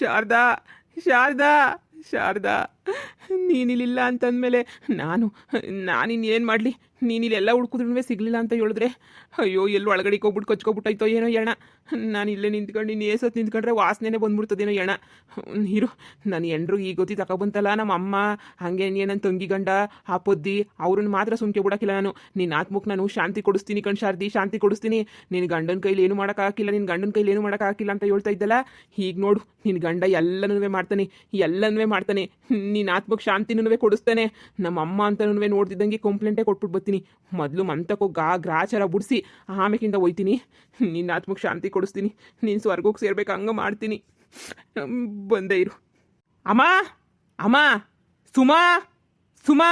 ಶಾರದಾ ಶಾರದಾ ಶಾರದಾ ನೀನಿಲ್ಲಿಲ್ಲ ಅಂತಂದಮೇಲೆ ನಾನಿನ್ನೇನು ಮಾಡಲಿ? ನೀನಿಲ್ಲೆಲ್ಲ ಹುಡ್ಕಿದ್ರೂ ಸಿಗಲಿಲ್ಲ ಅಂತ ಹೇಳಿದ್ರೆ ಅಯ್ಯೋ ಎಲ್ಲೂ ಒಳಗಡೆಗೆ ಹೋಗ್ಬಿಟ್ಟು ಕೊಚ್ಕೊಬಿಟ್ಟಾಯ್ತೋ ಏನೋ ಎಣ. ನಾನು ಇಲ್ಲೇ ನಿಂತ್ಕೊಂಡು ನೀನು ಏಸತ್ತು ನಿಂತ್ಕೊಂಡ್ರೆ ವಾಸನೆ ಬಂದ್ಬಿಡ್ತದೇನೋ ಎಣ. ಇರು, ನನ್ನ ಎಂಡ್ರಿಗೆ ಈಗ ಗೊತ್ತಿ ತಗೊಬಂತಲ್ಲ ನಮ್ಮ ಅಮ್ಮ, ಹಾಗೆ ನನ್ನ ತಂಗಿ ಗಂಡ ಆ ಪೊದ್ದಿ ಅವ್ರನ್ನ ಮಾತ್ರ ಸುಮ್ಕೆ ಬಿಡೋಕ್ಕಿಲ್ಲ ನಾನು. ನಿನ್ನ ಆತ್ಮಕ್ಕೆ ನಾನು ಶಾಂತಿ ಕೊಡಿಸ್ತೀನಿ ಕಣ್ ಶಾರದಿ, ಶಾಂತಿ ಕೊಡಿಸ್ತೀನಿ. ನಿನ್ನ ಗಂಡನ ಕೈಲಿ ಏನು ಮಾಡೋಕ್ಕಾಗಿಲ್ಲ, ನಿನ್ನ ಗಂಡನ ಕೈಲಿ ಏನು ಮಾಡೋಕ್ಕಾಗಿಲ್ಲ ಅಂತ ಹೇಳ್ತಾ ಇದ್ದಲ್ಲ. ಈಗ ನೋಡು, ನಿನ್ನ ಗಂಡ ಎಲ್ಲನೂ ಮಾಡ್ತಾನೆ, ಎಲ್ಲನೂ ಮಾಡ್ತಾನೆ. ನಿನ್ನ ಆತ್ಮಕ್ಕೆ ಶಾಂತಿನೂ ಕೊಡಿಸ್ತಾನೆ. ನಮ್ಮ ಅಮ್ಮ ಅಂತನೂ ನೋಡ್ತಿದ್ದಂಗೆ ಕಂಪ್ಲೇಂಟೇ ಕೊಟ್ಬಿಟ್ಟು ಬರ್ತೀನಿ. ಮೊದಲು ಮಂತಕ್ಕೋ ಗ್ರಾಚಾರ ಬಿಡಿಸಿ ಆಮೇಕಿಂದ ಹೋಯ್ತೀನಿ. ನಿನ್ನ ಆತ್ಮಕ್ಕೆ ಶಾಂತಿ ಕೊಡಿಸ್ತೀನಿ, ನೀನು ಸ್ವರ್ಗಕ್ಕೆ ಸೇರ್ಬೇಕು ಹಂಗೆ ಮಾಡ್ತೀನಿ. ಬಂದೇ ಇರು. ಅಮ್ಮ ಅಮ್ಮ, ಸುಮಾ ಸುಮಾ,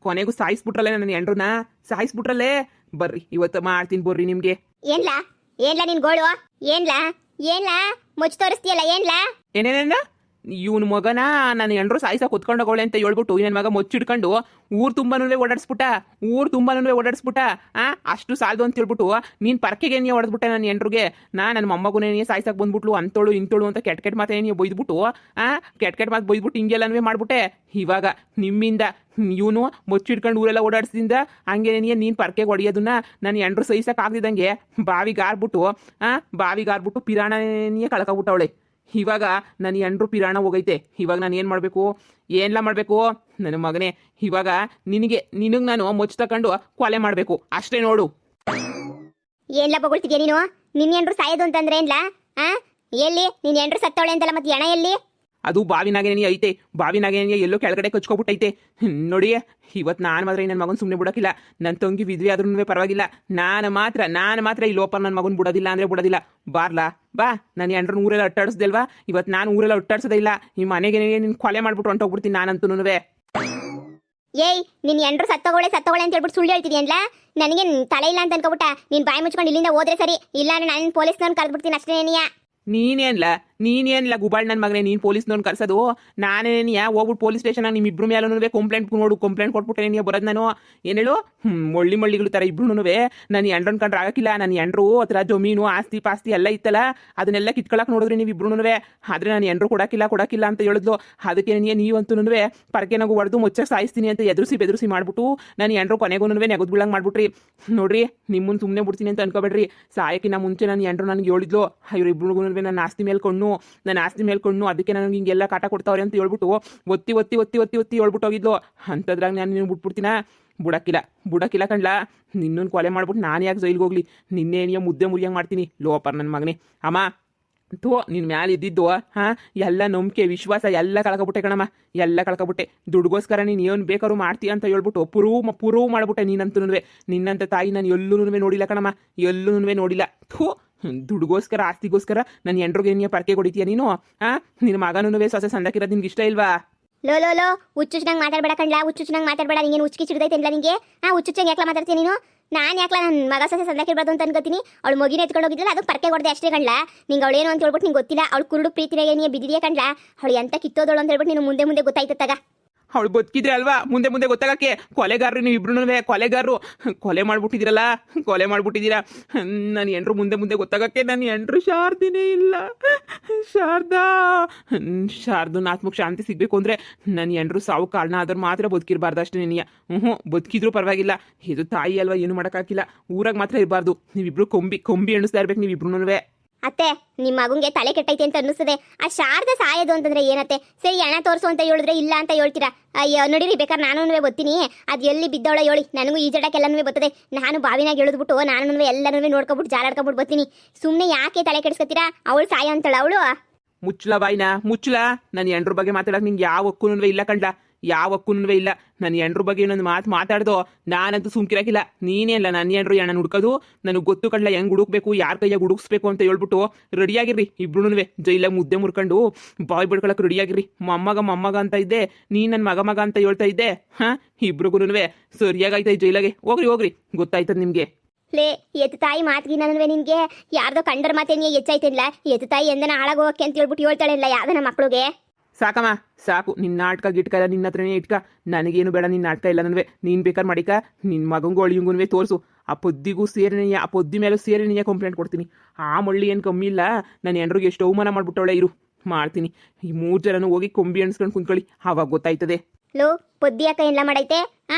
ಕೊನೆಗೂ ಸಾಯಿಸ್ಬಿಟ್ರಲ್ಲೇ ನನ್ನ ಎಂಡ್ರನ್ನ, ಸಾಯಿಸ್ಬಿಟ್ರಲ್ಲೇ. ಬರ್ರಿ ಇವತ್ತು ಮಾಡ್ತೀನಿ ಬರ್ರಿ ನಿಮಗೆ. ಏನ್ಲಾ ಏನ್ಲಾ ನಿನ್ ಗೋಳು? ಏನ್ಲಾ ಮುಚ್ಚ ತೋರಿಸ್ತೀಯಲ್ಲ? ಏನೇನೇನ ಇವನ್ ಮಗನ ನನ್ನ ಎಂಡ್ರು ಸಾಯಿಸ ಕುತ್ಕೊಂಡೋಗೋಳೆ ಅಂತ ಹೇಳ್ಬಿಟ್ಟು ನನ್ನ ಮಗ ಮುಚ್ಚಿಡ್ಕೊಂಡು ಊರು ತುಂಬಾನು ಓಡಾಡಿಸ್ಬಿಟ್ಟ. ಅಷ್ಟು ಸಾಲದು ಅಂತ ಹೇಳ್ಬಿಟ್ಟು ನೀನ್ ಪರ್ಕೆಗೆ ನೀ ಹೊಡೆದ್ಬಿಟ್ಟೆ ನನ್ನ ಎಂಡ್ರಿಗೆ. ನನ್ನ ಮೊಮ್ಮಗುನೇ ಸಾಯಿಸಕ್ ಬಂದ್ಬಿಟ್ಲು, ಅಂತೋಳು ಇಂತೋಳು ಅಂತ ಕೆಟ್ಟ ಮಾತೇ ನೀವು ಬೈದ್ಬಿಟ್ಟು ಕೆಟ್ಟ ಮಾತು ಬೈದ್ಬಿಟ್ಟು ಹಿಂಗೆಲ್ಲನೂ ಮಾಡ್ಬಿಟ್ಟೆ. ಇವಾಗ ನಿಮ್ಮಿಂದ ಇವನು ಮುಚ್ಚಿಡ್ಕೊಂಡು ಊರೆಲ್ಲ ಓಡಾಡಿಸಿದಿಂದ ಹಂಗೆ ನೀನು ಪರ್ಕೆಗೆ ಹೊಡೆಯೋದನ್ನ ನನ್ನ ಎಂಡ್ರು ಸಹಿಸಕ್ ಆಗ್ದಿದ್ದಂಗೆ ಬಾವಿಗಾರ್ಬಿಟ್ಟು ಪಿರಾಣನೇ ಕಳ್ಕೊಬಿಟ್ಟವಳೆ. ಇವಾಗ ನನ್ನ ಎಂಡ್ರು ಪಿರಾಣ ಹೋಗೈತೆ. ಇವಾಗ ನಾನು ಏನು ಮಾಡಬೇಕು? ಏನೆಲ್ಲ ಮಾಡಬೇಕು ನನ್ನ ಮಗನೇ? ಇವಾಗ ನಿನಗೆ ನಾನು ಮುಚ್ಚ ತಕೊಂಡು ಕೊಲೆ ಮಾಡಬೇಕು ಅಷ್ಟೇ ನೋಡು. ಏನ್ಲ ಬಗೊಳ್ತಿದ್ಯಾ ನೀನು? ನಿನ್ನ ಎಂಡ್ರು ಸಾಯೋದು ಅಂತಂದ್ರೆ ಏನ್ಲ? ಎಲ್ಲಿ ನಿನ್ನ ಎಂಡ್ರು ಸತ್ತವಳೆ ಅಂತಲ್ಲ, ಮತ್ತೆ ಎಣ ಎಲ್ಲಿ? ಅದು ಬಾವಿನಾಗೇನೇ ಐತೆ, ಬಾವಿನಾಗೇನೇ ಎಲ್ಲೋ ಕೆಳಗಡೆ ಕಚ್ಕೊಬಿಟ್ಟೈತೆ. ನೋಡಿ, ಇವತ್ತು ನಾನು ಮಾತ್ರ ನನ್ನ ಮಗನ ಸುಮ್ಮನೆ ಬಿಡೋಕ್ಕಿಲ್ಲ. ನನ್ನ ತಂಗಿ ವಿದ್ವೆ ಆದ್ರೂ ಪರವಾಗಿಲ್ಲ, ನಾನು ಮಾತ್ರ ಈ ಲೋಪ ನನ್ನ ಮಗನ ಬಿಡೋದಿಲ್ಲ ಅಂದರೆ ಬಿಡೋದಿಲ್ಲ. ಬಾರ್ಲಾ ಬಾ, ನನ್ನ ಎಂಡ್ರನ್ನ ಊರೆಲ್ಲ ಅಟ್ಟಾಡಿಸ್ದಲ್ವಾ? ಇವತ್ತು ನಾನು ಊರೆಲ್ಲ ಅಟ್ಟಾಡ್ಸೋದೇ ಇಲ್ಲ. ಈ ಮನೆಗೆ ನಿನ್ನ ಕೊಲೆ ಮಾಡ್ಬಿಟ್ಟು ಹೊಂಟೋಗ್ಬಿಡ್ತೀನಿ ನಾನಂತೂ. ಏಯ್, ನಿನ್ನ ಎಂಡ್ರು ಸತ್ತೋಳೆ ಅಂತ ಹೇಳ್ಬಿಟ್ಟು ಸುಳ್ಳು ಹೇಳ್ತಿದ್ಯಲ್ಲ? ನನಗೆ ತಲೆ ಇಲ್ಲ ಅಂತ ಅನ್ಕೋಬಿಟ್ಟ. ನೀನು ಬಾಯಿ ಮುಚ್ಕೊಂಡು ಇಲ್ಲಿಂದ ಹೋದ್ರೆ ಸರಿ, ಇಲ್ಲ ನಾನು ಪೊಲೀಸ್ನವ್ನು ಕರೆದ್ಬಿಡ್ತೀನಿ ಅಷ್ಟೇನೇನಿಯಾ. ನೀನೇನ್ಲ ಗುಬಾಳ್ ನನ್ನ ಮಗನೇ, ನೀನು ಪೊಲೀಸ್ನವ್ನು ಕರ್ಸೋದು? ನಾನೇನಿಯಾ ಹೋಗ್ಬಿಟ್ಟು ಪೊಲೀಸ್ ಸ್ಟೇಷನಾಗ ನಿಮ್ಮ ಇಬ್ರು ಮೇಲೂ ಕಂಪ್ಲೇಂಟ್ ಕೊಟ್ಬಿಟ್ಟೆ ನೀ ಬರೋದು. ನಾನು ಏನು ಹೇಳು, ಮಳ್ಳಿಗಳು ಥರ ಇಬ್ರು ನನ್ನ ಎಂಡ್ರನ್ ಕಂಡ್ರೆ ಆಗಕ್ಕಿಲ್ಲ. ನನ್ನ ಎಂಡ್ರು ಹತ್ರ ಜಮೀನು ಆಸ್ತಿ ಪಾಸ್ತಿ ಎಲ್ಲ ಇತ್ತಲ್ಲ, ಅದನ್ನೆಲ್ಲ ಕಿತ್ಕೊಳಕ್ಕೆ ನೋಡಿದ್ರಿ ನೀವು ಇಬ್ರು. ಆದರೆ ನಾನು ಎಂಡ್ರು ಕೊಡಕ್ಕಿಲ್ಲ ಅಂತ ಹೇಳಿದ್ಲು. ಅದಕ್ಕೆ ನೀವಂತೂ ಪರ್ಕೆನಾಗೂ ಹೊಡೆದು ಮುಚ್ಚಕ್ಕೆ ಸಾಯಿಸ್ತೀನಿ ಅಂತ ಬೆದರಿಸಿ ಮಾಡ್ಬಿಟ್ಟು ನನ್ನ ಎಂಡ್ರು ಕೊನೆಗೂ ನೆಗದು ಬೀಳಂಗೆ ಮಾಡ್ಬಿಟ್ರಿ. ನೋಡ್ರಿ, ನಿಮ್ಮನ್ನು ಸುಮ್ಮನೆ ಬಿಡ್ತೀನಿ ಅಂತ ಅನ್ಕೋಬೇಡ್ರಿ. ಸಾಯಕ್ಕಿನ್ನ ಮುಂಚೆ ನನ್ನ ಎಂಡ್ರು ನನಗೆ ಹೇಳಿದ್ಲು, ಇವ್ರಿಬ್ರಿಗೂ ನನ್ನ ಆಸ್ತಿ ಮೇಲೆ ಕೊಂಡು ಅದಕ್ಕೆ ನನಗೆ ಹಿಂಗೆಲ್ಲ ಕಾಟ ಕೊಡ್ತಾವ್ರೆ ಅಂತ ಹೇಳ್ಬಿಟ್ಟು ಒತ್ತಿ ಹೇಳ್ಬಿಟ್ಟು ಹೋಗಿದ್ಲು. ಅಂಥದ್ರಾಗ ನಾನು ನೀನು ಬಿಡಕ್ಕಿಲ್ಲ ಕಣ್ಲಾ. ನಿನ್ನನ್ನು ಕೊಲೆ ಮಾಡ್ಬಿಟ್ಟು ನಾನು ಯಾಕೆ ಜೈಲ್ಗೆ ಹೋಗ್ಲಿ? ನಿನ್ನೇನಿಯ ಮುದ್ದೆ ಮುರಿಯಂಗೆ ಮಾಡ್ತೀನಿ ಲೋಪರ್ ನನ್ನ ಮಗನೇ. ಅಮ್ಮ ನಿನ್ನ ಮ್ಯಾಲೆ ಇದ್ದಿದ್ದು ಎಲ್ಲ ನಂಬಿಕೆ ವಿಶ್ವಾಸ ಎಲ್ಲ ಕಳ್ಕೊಬಿಟ್ಟೆ ಕಣಮ್ಮ, ಎಲ್ಲ ಕಳ್ಕೊಬಿಟ್ಟೆ. ದುಡ್ಗೋಸ್ಕರ ನೀನು ಏನು ಬೇಕಾದ್ರೂ ಮಾಡ್ತೀಯ ಅಂತ ಹೇಳ್ಬಿಟ್ಟು ಪುರೂ ಮಾಡ್ಬಿಟ್ಟೆ ನೀನಂತೂ. ನಿನ್ನಂಥ ತಾಯಿ ನಾನು ಎಲ್ಲೂ ನೋಡಿಲ್ಲ ಕಣಮ್ಮ, ಎಲ್ಲೂ ನೋಡಿಲ್ಲ. ದುಡ್ಗೋಸ್ಕರ ಆಸ್ತಿಗೋಸ್ಕರ ನನ್ನ ಎಂಡ್ರಿಗೆ ನೀನು ಪರ್ಕೆ ಹೊಡಿತೀಯ ನೀನು? ನಿನ್ನ ಮಗನೂ ಸೊಸೆ ಸಂದಕ್ಕಿರೋದು ನಿನ್ಗೆ ಇಷ್ಟ ಇಲ್ವಾ? ಲೋ ಹುಚ್ಚುಚ್ಚನಂಗೆ ಮಾತಾಡ್ಬೇಡ ಕಣ್ಲಾ, ಹುಚ್ಚುಚ್ಚನಂಗೆ ಮಾತಾಡ್ಬೇಡ. ನಿಂಗೇನು ಹುಚ್ಚಿ ಚಿಡ್ದೈತೆ ಇಲ್ಲ ನಿಂಗೆ? ಹುಚ್ಚುಚ್ಚಂಗೆ ಯಾಕ್ಲ ಮಾತಾಡ್ತೀನಿ ನೀನು? ನಾನು ಯಾಕ್ಲ ನನ್ನ ಮಗ ಸೊಸೆ ಸಂದಕ್ಕಿರ್ಬಾರ್ದು ಅಂತ ಅನ್ಕೋತೀನಿ? ಅವಳು ಮಗಿನ ಎತ್ಕೊಂಡು ಹೋಗಿದ್ದಿಲ್ಲ, ಅದು ಪರ್ಕೆ ಹೊಡೆದೆ ಅಷ್ಟೇ ಕಣ್ಲಾ. ನಿಂಗೆ ಅವಳೇನು ಅಂತ ಹೇಳ್ಬಿಟ್ಟು ನಿಂಗೆ ಗೊತ್ತಿಲ್ಲ. ಅವಳು ಕುರುಡು ಪ್ರೀತಿನಾಗೆ ನೀನು ಬಿದ್ದಿದೆಯಾ ಕಣ್ಲಾ? ಅವಳು ಎಂತ ಕಿತ್ತೋದಳು ಅಂತ ಹೇಳ್ಬಿಟ್ಟು ನೀನು ಮುಂದೆ ಗೊತ್ತಾಯ್ತತ್ತಾಗ. ಅವಳು ಬದುಕಿದ್ರೆ ಅಲ್ವಾ ಮುಂದೆ ಗೊತ್ತಾಗಕ್ಕೆ? ಕೊಲೆಗಾರರು ನೀವು ಇಬ್ರು ಕೊಲೆಗಾರರು, ಕೊಲೆ ಮಾಡ್ಬಿಟ್ಟಿದ್ದೀರಾ. ನನ್ನ ಎಂಡ್ರು ಮುಂದೆ ಗೊತ್ತಾಗಕ್ಕೆ ನನ್ನ ಎಂಡ್ರು ಶಾರದಿನೇ ಇಲ್ಲ. ಶಾರದನ ಆತ್ಮಕ್ಕೆ ಶಾಂತಿ ಸಿಗಬೇಕು ಅಂದರೆ ನನ್ನ ಎಂಡ್ರು ಸಾವು ಕಾರಣ ಆದ್ರೆ ಮಾತ್ರ ಬದುಕಿರಬಾರ್ದು ಅಷ್ಟೇ. ನೀನು ಬದುಕಿದ್ರೂ ಪರವಾಗಿಲ್ಲ, ಇದು ತಾಯಿ ಅಲ್ವಾ, ಏನು ಮಾಡೋಕ್ಕಾಗಿಲ್ಲ. ಊರಾಗ ಮಾತ್ರ ಇರಬಾರ್ದು. ನೀವಿಬ್ರು ಕಂಬಿ ಎಣಿಸ್ತಾ ಇರ್ಬೇಕು ನೀವಿಬ್ರು. ಅತ್ತೆ, ನಿಮ್ಮ ಮಗುಂಗೆ ತಲೆ ಕೆಟ್ಟೈತೆ ಅಂತ ಅನ್ನಿಸ್ತದೆ. ಆ ಶಾರದ ಸಾಯೋದು ಅಂತಂದ್ರೆ ಏನತ್ತೆ? ಸರಿ, ಹಣ ತೋರಿಸು ಅಂತ ಹೇಳಿದ್ರೆ ಇಲ್ಲ ಅಂತ ಹೇಳ್ತೀರಾ? ಅಯ್ಯೋ ನೋಡಿರಿ, ಬೇಕಾದ್ರೆ ನಾನು ಬರ್ತೀನಿ. ಅದು ಎಲ್ಲಿ ಬಿದ್ದವಳ ಹೇಳಿ, ನನಗೂ ಈಜಾಡಕ್ಕೆಲ್ಲನೂ ಬರ್ತದೆ. ನಾನು ಬಾವಿನಾಗ ಇಳಿದ್ಬಿಟ್ಟು ನಾನು ಎಲ್ಲನೂ ನೋಡ್ಕೊಬಿಟ್ಟು ಜಾಲಾಡ್ಕೊಬಿಟ್ಟು ಬರ್ತೀನಿ. ಸುಮ್ಮನೆ ಯಾಕೆ ತಲೆ ಕೆಡಿಸ್ಕೊತೀರಾ? ಅವಳು ಸಾಯ ಅಂತಳ ಅವಳು? ಮುಚ್ಚಲ ಬಾಯ್ನ ಮುಚ್ಚಲ. ನನ್ನ ಎಂಡ್ರ ಬಗ್ಗೆ ಮಾತಾಡಕ್ಕೆ ನಿಂಗೆ ಯಾವ ಹಕ್ಕೂ ಇಲ್ಲ ಕಣ್ಲ, ಯಾವ ಹಕ್ಕೂ ಇಲ್ಲ. ನನ್ನ ಎಂಡ್ರ ಬಗ್ಗೆ ಇನ್ನೊಂದು ಮಾತಾಡ್ದೋ ನಾನಂತೂ ಸುಮ್ಕಿರಕ್ಕಿಲ್ಲ. ನೀನೇ ಅಲ್ಲ ನನ್ನ ಎಂಡ್ರು ಎಣ್ಣೆ ಹುಡ್ಕೋದು. ನನಗೆ ಗೊತ್ತು ಕಣ್ಲ, ಹೆಂಗೆ ಹುಡುಕ್ಬೇಕು, ಯಾರ ಕೈಯಾಗ ಹುಡುಕ್ಸ್ಬೇಕು ಅಂತ ಹೇಳ್ಬಿಟ್ಟು ರೆಡಿಯಾಗಿರ್ರಿ ಇಬ್ರು. ಜೈಲಾಗ ಮುದ್ದೆ ಮುರ್ಕೊಂಡು ಬಾಯ್ ಬಿಡ್ಕೊಳಕ್ಕೆ ರೆಡಿಯಾಗಿರ್ರಿ. ಮೊಮ್ಮಗ ಅಂತ ಇದ್ದೆ, ನೀ ನನ್ನ ಮಗ ಅಂತ ಹೇಳ್ತಾ ಇದ್ದೆ. ಇಬ್ರಿಗೂ ಸರಿಯಾಗೈತೆ ಜೈಲಾಗೆ. ಹೋಗ್ರಿ ಗೊತ್ತಾಯ್ತದ ನಿಮಗೆ. ಲೇ, ಎತ್ತು ತಾಯಿ ಮಾತಿಗಿನ ನಿನ್ಗೆ ಯಾರ್ದೋ ಕಂಡರ್ ಮಾತೇನಿಯ ಹೆಚ್ಚಾಯ್ತಿಲ್ಲ. ಎತ್ತು ತಾಯಿ ಎಂದನ ಹಾಳಾಗೋಕೆ ಅಂತ ಹೇಳ್ಬಿಟ್ಟು ಹೇಳ್ತಾಳೆ ಇಲ್ಲ ಯಾವ್ದನ ಮಕ್ಳಿಗೆ. ಸಾಕಮ್ಮ ಸಾಕು, ನಿನ್ನ ನಾಟಕ ಗಿಟ್ಕ ಎಲ್ಲ ನಿನ್ನ ಹತ್ರನೇ ಇಟ್ಕ. ನನಗೇನು ಬೇಡ ನಿನ್ನ ನಾಟಕ ಇಲ್ಲ. ನೀನು ಬೇಕಾದ್ರೆ ಮಾಡಿಕ. ನಿನ್ನ ಮಗಂಗೂ ಅಳಿಯಂಗೂ ತೋರಿಸು. ಆ ಪೊದ್ದಿಗೂ ಸೇರಿನೆಯ, ಆ ಪೊದ್ದಿ ಮೇಲೂ ಸೇರಿನೆಯ ಕಂಪ್ಲೇಂಟ್ ಕೊಡ್ತೀನಿ. ಆ ಮಳ್ಳಿ ಏನು ಕಮ್ಮಿ ಇಲ್ಲ. ನನ್ನ ಎಂಡ್ರಿಗೆ ಎಷ್ಟು ಅವಮಾನ ಮಾಡ್ಬಿಟ್ಟವಳೆ. ಇರು ಮಾಡ್ತೀನಿ. ಈ 3 ಜನನು ಹೋಗಿ ಕೊಂಬಿ ಅನ್ಸ್ಕೊಂಡು ಕುಂತ್ಕೊಳ್ಳಿ, ಆವಾಗ ಗೊತ್ತಾಯ್ತದೆ. ಲೋ ಪೊದ್ದಿ ಅಕ್ಕ ಎಲ್ಲ ಮಾಡೈತೆ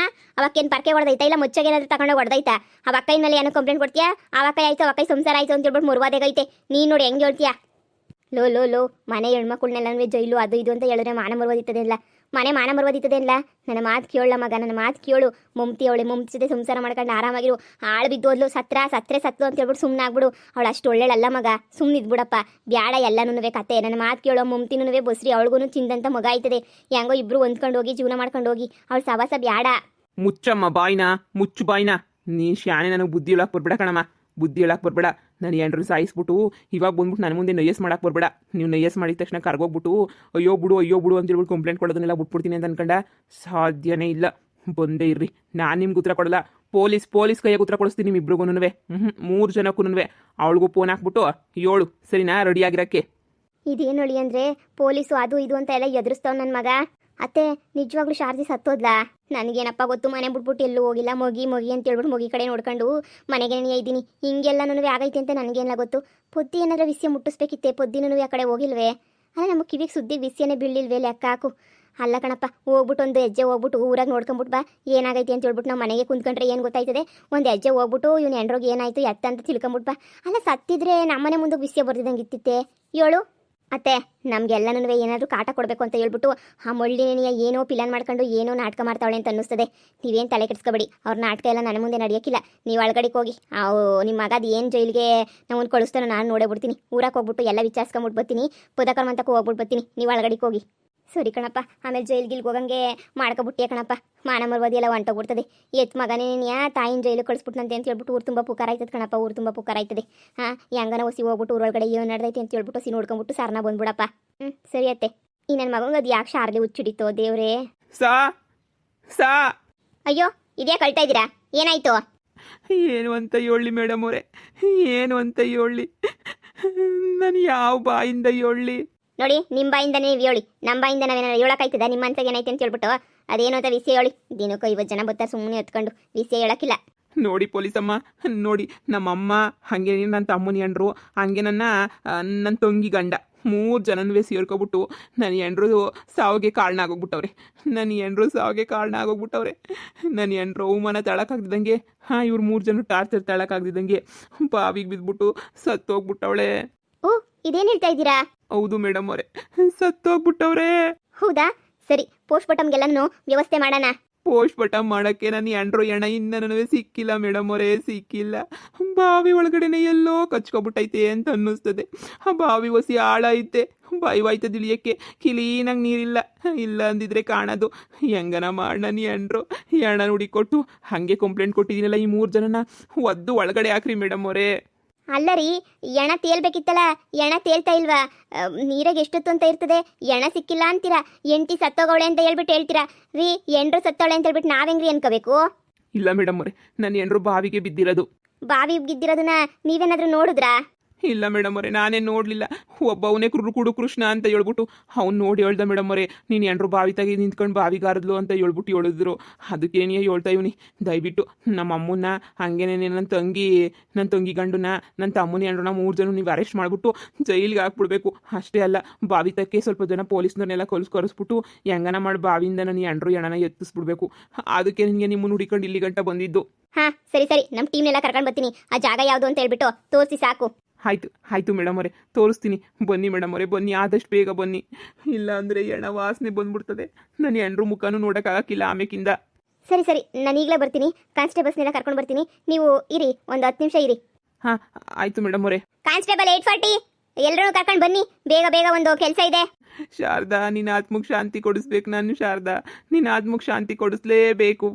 ಅವಕ್ಕೇನು ಪರ್ಕೆ ಹೊಡೆದೈತಾ ಇಲ್ಲ ಮುಚ್ಚಗೆ ಏನಾದ್ರು ತಗೊಂಡೋಗಿ ಹೊಡೆದೈತಾ ಅವಕ್ಕ ಮೇಲೆ ಏನೋ ಕಂಪ್ಲೇಂಟ್ ಕೊಡ್ತೀಯಾ ಅವಕ್ಕ ಆಯ್ತು ಅವಕ್ಕ ಸಂಸಾರ ಆಯ್ತು ಅಂತ ಹೇಳ್ಬಿಟ್ಟು ಮುರ್ವಾದೆಗೈತೆ ನೀನು ನೋಡಿ ಹೆಂಗೆ ಹೇಳ್ತೀಯಾ ಲೋ ಮನೆ ಹೆಣ್ಮಕ್ಳನ್ನೆಲ್ಲ ಜೈಲು ಅದು ಇದು ಅಂತ ಹೇಳಿದ್ರೆ ಮಾನ ಮರ್ವದಿತ್ತದೆ ಇಲ್ಲ ಮನೆ ಮಾನ ಮರ್ವದಿತ್ತದೆ ಇಲ್ಲ ನನ್ನ ಮಾತು ಕೇಳಲ್ಲ ಮಗ ನನ್ನ ಮಾತು ಕೇಳು ಮೊಮ್ತಿ ಅವಳೆ ಮೊಮ್ತಿದೆ ಸಂಸಾರ ಮಾಡ್ಕೊಂಡು ಆರಾಮಾಗಿರು ಹಾಳು ಬಿದ್ದೋದ್ಲು ಸತ್ರೆ ಸತ್ಲು ಅಂತ ಹೇಳ್ಬಿಟ್ಟು ಸುಮ್ಮನೆ ಆಗ್ಬಿಡು ಅವಳು ಅಷ್ಟು ಒಳ್ಳೆಳಲ್ಲ ಮಗ ಸುಮ್ಮನೆ ಇದ್ಬಿಡಪ್ಪ ಬ್ಯಾಡ ಎಲ್ಲನೂ ಕತೆ ನನ್ನ ಮಾತು ಕೇಳೋ ಮೊಮ್ತಿನೂ ಬಸ್ರಿ ಅವಳಿಗೂ ಚಿಂದಂತ ಮಗ ಆಯ್ತದೆ ಹೆಂಗೋ ಇಬ್ರು ಹೊಂದ್ಕೊಂಡು ಹೋಗಿ ಜೀವನ ಮಾಡ್ಕೊಂಡು ಹೋಗಿ ಅವಳು ಸವಾಸ ಬ್ಯಾಡ ಮುಚ್ಚಮ್ಮ ಬಾಯ್ನ ಮುಚ್ಚು ಬಾಯ್ನ ನೀ ಶಾನೆ ನನಗೆ ಬುದ್ಧಿ ಹೇಳಕ್ ಬರ್ಬೇಡ ಕಣಮ್ಮ ಬುದ್ಧಿ ಹೇಳಕ್ ಬರ್ಬೇಡ ನಾನು ಏನ್ರು ಸಾಯಿಸ್ಬಿಟ್ಟು ಇವಾಗ ಬಂದ್ಬಿಟ್ಟು ನನ್ನ ಮುಂದೆ ನೈಯಸ್ ಮಾಡಕ್ಕೆ ಬರ್ಬೇಡ ನೀವು ನೈಯಸ್ ಮಾಡಿದ ತಕ್ಷಣ ಕರ್ಗೋಗ್ಬಿಟ್ಟು ಅಯ್ಯೋ ಬಿಡು ಅಂತ ಹೇಳ್ಬಿಟ್ಟು ಕಂಪ್ಲೇಂಟ್ ಕೊಡೋದನ್ನೆಲ್ಲ ಬಿಟ್ಬಿಡ್ತೀನಿ ಅಂತ ಅನ್ಕೊಂಡ ಸಾಧ್ಯನೇ ಇಲ್ಲ ಬಂದೇ ಇರ್ರಿ ನಾನು ನಿಮ್ಗೆ ಉತ್ತರ ಕೊಡಲ್ಲ ಪೊಲೀಸ್ ಕೈಯಾಗ ಉತ್ತರ ಕೊಡಿಸ್ತೀನಿ ನಿಮ್ಮಿಬ್ರಿಗೂ 3 ಜನಕ್ಕೂ ಅವಳಿಗೂ ಫೋನ್ ಹಾಕ್ಬಿಟ್ಟು 7 ಸರಿನಾ ರೆಡಿ ಆಗಿರಕ್ಕೆ ಇದೇನು ಹೇಳಿ ಅಂದರೆ ಪೊಲೀಸು ಅದು ಇದು ಅಂತ ಎಲ್ಲ ಎದುರಿಸ್ತಾವ್ ನನ್ನ ಮಗ ಅತ್ತೆ ನಿಜವಾಗ್ಲೂ ಶಾರದಿ ಸತ್ತೋದ್ಲಾ ನನಗೇನಪ್ಪ ಗೊತ್ತು ಮನೆ ಬಿಟ್ಬಿಟ್ಟು ಎಲ್ಲೂ ಹೋಗಿಲ್ಲ ಮೊಗಿ ಅಂತ ಹೇಳ್ಬಿಟ್ಟು ಮೊಗಿ ಕಡೆ ನೋಡ್ಕೊಂಡು ಮನೆಗೆ ಇದ್ದೀನಿ ಹಿಂಗೆಲ್ಲನೂ ಆಗೈತೆ ಅಂತ ನನಗೇನಿಲ್ಲ ಗೊತ್ತು ಪೊದ್ದಿ ಏನಾದ್ರೂ ವಿಷಯ ಮುಟ್ಟಿಸ್ಬೇಕಿತ್ತೆ ಪೊದ್ದಿನೂ ಆ ಕಡೆ ಹೋಗಿಲ್ವೇ ಅಲ್ಲ ನಮ್ಮ ಕಿವಿಗೆ ಸುದ್ದಿ ವಿಷಯನೇ ಬೀಳಿಲ್ವೇ ಲೆಕ್ಕ ಹಾಕು ಅಲ್ಲ ಕಣಪ್ಪ ಹೋಗ್ಬಿಟ್ಟು ಒಂದು ಹೆಜ್ಜೆ ಹೋಗ್ಬಿಟ್ಟು ಊರಾಗ ನೋಡ್ಕೊಂಬಿಟ್ಟು ಬಾ ಏನಾಗೈತೆ ಅಂತ ಹೇಳ್ಬಿಟ್ಟು ನಾವು ಮನೆಗೆ ಕುಂತ್ಕೊಂಡ್ರೆ ಏನು ಗೊತ್ತಾಯ್ತದೆ ಒಂದು ಹೆಜ್ಜೆ ಹೋಗ್ಬಿಟ್ಟು ಇವ್ನು ಹೆಣ್ರೋಗಿ ಏನಾಯ್ತು ಎತ್ತ ಅಂತ ತಿಳ್ಕೊಂಬಿಟ್ಟು ಬಾ ಅಲ್ಲ ಸತ್ತಿದ್ರೆ ನಮ್ಮನೆ ಮುಂದೆ ವಿಷಯ ಬರ್ದಿದ್ದಂಗೆ ಇತ್ತಿತ್ತೆ ಹೇಳು ಅತ್ತೆ ನಮ್ಗೆಲ್ಲನೂ ಏನಾದರೂ ಕಾಟ ಕೊಡಬೇಕು ಅಂತ ಹೇಳ್ಬಿಟ್ಟು ಆ ಮೊಳ್ಳಿನೇನಿಯ ಏನೋ ಪ್ಲಾನ್ ಮಾಡ್ಕೊಂಡು ಏನೋ ನಾಟಕ ಮಾಡ್ತಾವಳೆ ಅಂತ ಅನ್ನಿಸ್ತದೆ ನೀವೇನು ತಲೆ ಕೆಡಿಸ್ಕೊಬೇಡಿ ಅವ್ರ ನಾಟಕ ಎಲ್ಲ ನನ್ನ ಮುಂದೆ ನಡೆಯೋಕ್ಕಿಲ್ಲ ನೀವು ಒಳಗಡೆಗೆ ಹೋಗಿ ನಿಮ್ಮ ಮಗದ ಏನು ಜೈಲಿಗೆ ನಾವು ಕಳಿಸ್ತಾನೋ ನಾನು ನೋಡೇ ಬಿಡ್ತೀನಿ ಊರಕ್ಕೆ ಹೋಗ್ಬಿಟ್ಟು ಎಲ್ಲ ವಿಚಾರಿಸ್ಕೊಂಬಿಟ್ಟು ಬರ್ತೀನಿ ಪುದಕರ್ಮಂತಕ್ಕೆ ಹೋಗ್ಬಿಟ್ಟು ಬರ್ತೀನಿ ನೀವು ಒಳಗಡೆಗೆ ಹೋಗಿ ಸರಿ ಕಣಪ್ಪ ಆಮೇಲೆ ಜೈಲ್ಗಿಲ್ಗೆ ಹೋಗಂಗೆ ಮಾಡ್ಕೊಬಿಟ್ಟಿಯ ಕಣಪ್ಪ ಮಾನ ಮರ್ವದಿ ಎಲ್ಲ ಹೊಂಟೋಗ್ಬಿಡ್ತದೆ ಮಗನೇನಿಯಾ ತಾಯಿನ ಜೈಲು ಕಳಿಸ್ಬಿಟ್ನಂತೆ ಅಂತ ಹೇಳ್ಬಿಟ್ಟು ಊರು ತುಂಬ ಪುಕಾರ ಆಯ್ತದೆ ಕಣಪ್ಪ ಊರು ತುಂಬ ಪುಕಾರ ಆಯ್ತದೆ ಹೆಂಗನ ಹೊಸಿ ಹೋಗ್ಬಿಟ್ಟು ಊರೊಳಗಡೆ ಏನು ನಡೆದೈತೆ ಅಂತ ಹೇಳ್ಬಿಟ್ಟು ಹೊಸಿ ನೋಡ್ಕೊಂಬಿಟ್ಟು ಸಾರನ ಬಂದ್ಬಿಡಪ್ಪ ಸರಿ ಅತ್ತೆ ಈ ನನ್ನ ಮಗಂಗೆ ಅದು ಯಾಕೆ ಶಾರದೆ ಹುಚ್ಚಿಡಿತೋ ದೇವ್ರೇ ಸಾ ಅಯ್ಯೋ ಇದೇ ಕಳ್ತಾ ಇದ್ದೀರಾ ಏನಾಯ್ತು ಏನು ಅಂತ ಹೇಳಿ ಮೇಡಮ್ ಅವರೇ ಏನು ಅಂತ ಹೇಳಿ ನಾನು ಯಾವ ಬಾಯಿಂದ ಹೇಳಿ ನೋಡಿ ನಿಮ್ಮ ಬಾಯಿಂದನೇ ನೀವು ಹೇಳಿ ನಮ್ಮ ಬಾಯಿಂದ ನಾವೇನಾರು ಹೇಳೋಕ್ಕಾಯ್ತದ ನಿಮ್ಮ ಮನ್ಸಾಗ ಏನೈತೆ ಅಂತ ಹೇಳ್ಬಿಟ್ಟು ಅದೇನೋ ಅಂತ ವಿಷಯ ಹೇಳಿ ದಿನಕ್ಕೂ 50 ಜನ ಬರ್ತಾರೆ ಸುಮ್ಮನೆ ಎತ್ಕೊಂಡು ವಿಷಯ ಹೇಳೋಕ್ಕಿಲ್ಲ ನೋಡಿ ಪೊಲೀಸಮ್ಮ ನೋಡಿ ನಮ್ಮಮ್ಮ ಹಾಗೆ ನನ್ನ ತಮ್ಮನ ಹೆಂಡ್ರು ಹಾಗೆ ನನ್ನ ತಂಗಿ ಗಂಡ 3 ಜನನೂ ಸೇರ್ಕೊಬಿಟ್ಟು ನನ್ನ ಹೆಂಡ್ರು ಸಾವಿಗೆ ಕಾರಣ ಆಗೋಗ್ಬಿಟ್ಟವ್ರೆ ನನ್ನ ಹೆಂಡ್ರು ಅವಮಾನ ತಾಳಕ್ಕಾಗ್ದಿದ್ದಂಗೆ ಇವ್ರು 3 ಜನ ಟಾರ್ಚರ್ ತಾಳಕ್ಕಾಗ್ದಿದ್ದಂಗೆ ಬಾವಿಗೆ ಬಿದ್ಬಿಟ್ಟು ಸತ್ತೋಗ್ಬಿಟ್ಟವಳೆ ಓ ಇದೇನು ಹೇಳ್ತಾ ಇದ್ದೀರಾ ಹೌದು ಮೇಡಮ್ ಅವರೇ ಸತ್ತೋಗ್ಬಿಟ್ಟವ್ರೆ ಹೌದಾ ಸರಿ ಪೋಸ್ಟ್ ಮಾರ್ಟಮ್ಗೆಲ್ಲನೂ ವ್ಯವಸ್ಥೆ ಮಾಡೋಣ ಪೋಸ್ಟ್ ಮಾರ್ಟಮ್ ಮಾಡಕ್ಕೆ ನನ್ನ ಹೆಂಡ್ರು ಹೆಣ ಇನ್ನೂ ಸಿಕ್ಕಿಲ್ಲ ಮೇಡಮ್ ಅವರೇ ಸಿಕ್ಕಿಲ್ಲ ಬಾವಿ ಒಳಗಡೆನೆ ಎಲ್ಲೋ ಕಚ್ಕೊಬಿಟ್ಟೈತೆ ಅಂತ ಅನ್ನಿಸ್ತದೆ ಆ ಬಾವಿ ಹೊಸಿ ಆಳ ಐತೆ ಬಾಯ್ವಾಯ್ತದ ಇಳಿಯಕ್ಕೆ ಕ್ಲೀನಾಗಿ ನೀರಿಲ್ಲ ಇಲ್ಲ ಅಂದಿದ್ರೆ ಕಾಣೋದು ಹೆಂಗನ ಮಾಡಿ ನನ್ನ ಹೆಂಡ್ರು ಹೆಣ ಹುಡಿಕೊಟ್ಟು ಹಾಗೆ ಕಂಪ್ಲೇಂಟ್ ಕೊಟ್ಟಿದ್ದೀನಲ್ಲ ಈ 3 ಜನನ ಒದ್ದು ಒಳಗಡೆ ಹಾಕ್ರಿ ಮೇಡಮ್ ಅವರೇ ಅಲ್ಲ ರೀ ಎಣ ತೇಲ್ಬೇಕಿತ್ತಲ್ಲ ಎಣ ತೇಲ್ತಾ ಇಲ್ವಾ ನೀರಾಗ ಎಷ್ಟೊತ್ತು ಅಂತ ಇರ್ತದೆ ಎಣ ಸಿಕ್ಕಿಲ್ಲ ಅಂತೀರಾ ಎಂಟಿ ಸತ್ತೋಗವಳೆ ಅಂತ ಹೇಳ್ತೀರಾ ರೀ ಎಂಡ್ರು ಸತ್ತೋಳೆ ಅಂತ ಹೇಳ್ಬಿಟ್ಟು ನಾವೆಂಗ್ರಿ ಅನ್ಕೋಬೇಕು ಇಲ್ಲ ಮೇಡಮ್ ಅವರೇ ನನ್ನ ಹೆಂಡ್ರು ಬಾವಿಗೆ ಬಿದ್ದಿರೋದು ಬಿದ್ದಿರೋದನ್ನ ನೀವೇನಾದ್ರೂ ನೋಡಿದ್ರಾ ಇಲ್ಲ ಮೇಡಮ್ ಅವರೇ ನಾನೇ ನೋಡಲಿಲ್ಲ ಒಬ್ಬವನೇ ಕುಡು ಕೃಷ್ಣ ಅಂತ ಹೇಳ್ಬಿಟ್ಟು ಅವ್ನು ನೋಡಿ ಹೇಳ್ದ ಮೇಡಮ್ ಅವರೇ ನೀನು ಹೆಂಡ್ರು ಬಾವಿ ತೆಗಿ ನಿಂತ್ಕೊಂಡು ಬಾವಿಗಾರದ್ಲು ಅಂತ ಹೇಳ್ಬಿಟ್ಟು ಹೇಳಿದ್ರು ಅದಕ್ಕೇನೇ ಹೇಳ್ತಾ ಇವನಿ ದಯವಿಟ್ಟು ನಮ್ಮ ಅಮ್ಮನ್ನ ಹಾಗೇನೆ ನನ್ನ ತಂಗಿ ಗಂಡುನ ನನ್ನ ತಮ್ಮನ ಹೆಂಡ್ರನ್ನ 3 ಜನ ನೀವು ಅರೆಸ್ಟ್ ಮಾಡಿಬಿಟ್ಟು ಜೈಲಿಗೆ ಹಾಕ್ಬಿಡ್ಬೇಕು ಅಷ್ಟೇ ಅಲ್ಲ ಬಾವಿ ತಕ್ಕೆ ಸ್ವಲ್ಪ ಜನ ಪೊಲೀಸ್ನವ್ರನ್ನೆಲ್ಲ ಕರೆಸ್ಬಿಟ್ಟು ಹೆಂಗನ ಮಾಡಿ ಬಾವಿಯಿಂದ ನನ್ನ ಹೆಂಡ್ರು ಹೆಣನ ಎತ್ತಿಸ್ಬಿಡ್ಬೇಕು ಅದಕ್ಕೆ ನಿನಗೆ ನಿಮ್ಮನ್ನು ಹುಡಿಕೊಂಡು ಇಲ್ಲಿ ಗಂಟ ಬಂದಿದ್ದು ಸರಿ ನಮ್ಮ ಟೀಮ್ನೆಲ್ಲ ಕರ್ಕೊಂಡು ಬರ್ತೀನಿ ಆ ಜಾಗ ಯಾವುದು ಅಂತ ಹೇಳ್ಬಿಟ್ಟು ತೋರಿಸಿ ಸಾಕು ಆಯ್ತು ಮೇಡಮ್ ಅವರೇ ತೋರಿಸ್ತೀನಿ ಬನ್ನಿ ಮೇಡಮ್ ಅವರೇ ಬನ್ನಿ ಆದಷ್ಟು ಬೇಗ ಬನ್ನಿ ಇಲ್ಲ ಅಂದರೆ ಎಣ ವಾಸನೆ ಬಂದ್ಬಿಡ್ತದೆ ನನ್ನ ಹೆಂಡ್ರು ಮುಖನೂ ನೋಡೋಕ್ಕಾಗಕ್ಕಿಲ್ಲ ಆಮೇಕಿಂದ ಸರಿ ನಾನು ಈಗಲೇ ಬರ್ತೀನಿ ಕಾನ್ಸ್ಟೇಬಲ್ಸ್ನೆಲ್ಲ ಕರ್ಕೊಂಡು ಬರ್ತೀನಿ ನೀವು ಇರಿ ಒಂದು 10 ನಿಮಿಷ ಇರಿ ಆಯ್ತು ಮೇಡಮ್ ಅವರೇ ಕಾನ್ಸ್ಟೇಬಲ್ 840 ಎಲ್ಲರೂ ಕರ್ಕೊಂಡು ಬನ್ನಿ ಬೇಗ ಒಂದು ಕೆಲಸ ಇದೆ ಶಾರದಾ ನಿನ್ನ ಆತ್ಮಕ್ಕೆ ಶಾಂತಿ ಕೊಡಿಸ್ಬೇಕು ನಾನು ಶಾರದಾ ನಿನ್ನ ಆತ್ಮಕ್ಕೆ ಶಾಂತಿ ಕೊಡಿಸ್ಲೇಬೇಕು